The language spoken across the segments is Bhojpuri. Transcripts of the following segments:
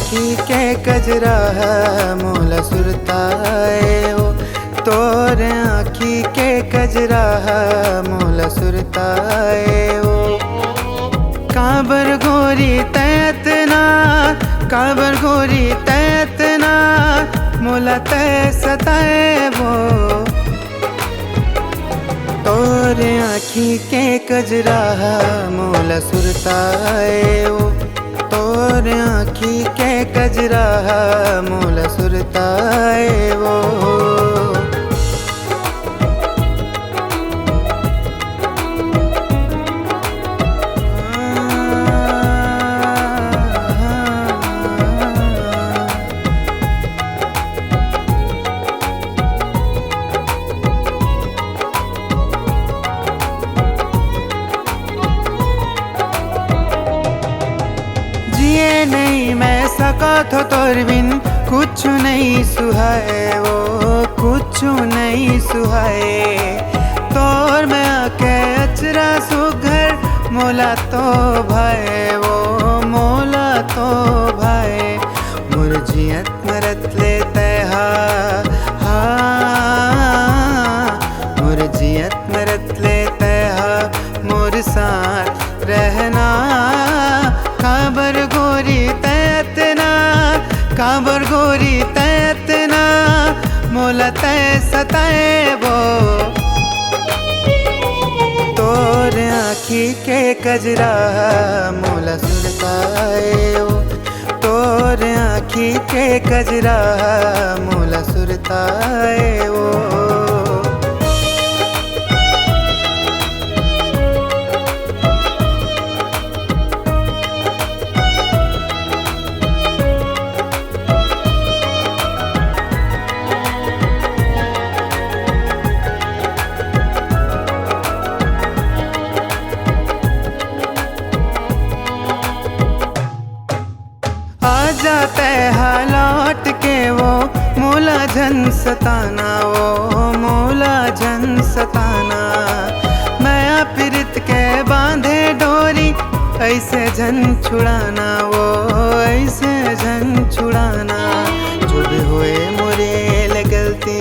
आँखी के कजरा मोला सुरताए ओ, तोर आँखी के कजरा मोला सुरताए ओ। काबर गोरी तैतना, काबर गोरी तैतना मोला तै सताए वो, तोर आँखी के कजरा मोला सुरताए ओ, तोर आँखी के कजरा मोला सुरताए वो। जिए नहीं मैं सका तो तोर बिन, कुछ नहीं सुहाए वो, कुछ नहीं सुहाए। तोर में आके अचरा सुघर मोला तो भाई वो, मोला तो भाई। मोर जियत मरत ले तैहा मोर जियत मरत ले तैहा मोर साथ रहना। काबर गोरी तैतना, काबर गोरी तैतना मोला तै सताए वो, तोर आँखी के कजरा मोला सुरताए ओ, तोर आँखी के कजरा मोला सुरताए ओ। जाते लौट के वो मोला झन सताना, वो मोला झन सताना। मैं प्रीत के बांधे डोरी ऐसे झन छुड़ाना, वो ऐसे झन छुड़ाना। जो भी हुए मोरे गलती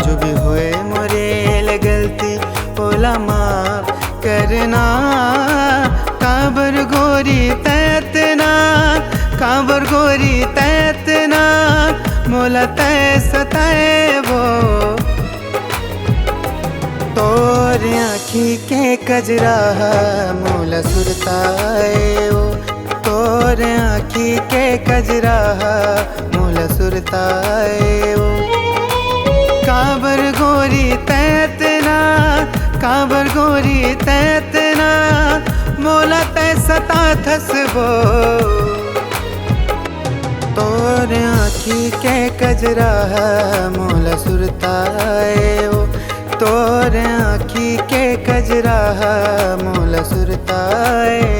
जो भी हुए मोरे गलती बोला माफ करना। काबर गोरी तैतना, काबर गोरी तैतना मोला तै सताए वो, तोर आँखी के कजरा मोला सुरताए ओ, तोर आँखी के कजरा मोला सुरताए ओ। काबर गोरी तैतना, काबर गोरी तैतना मोला तै सता थसबो, तोर आँखी के कजरा मोला सुरताए ओ, तोर आँखी के कजरा मोला सुरताए।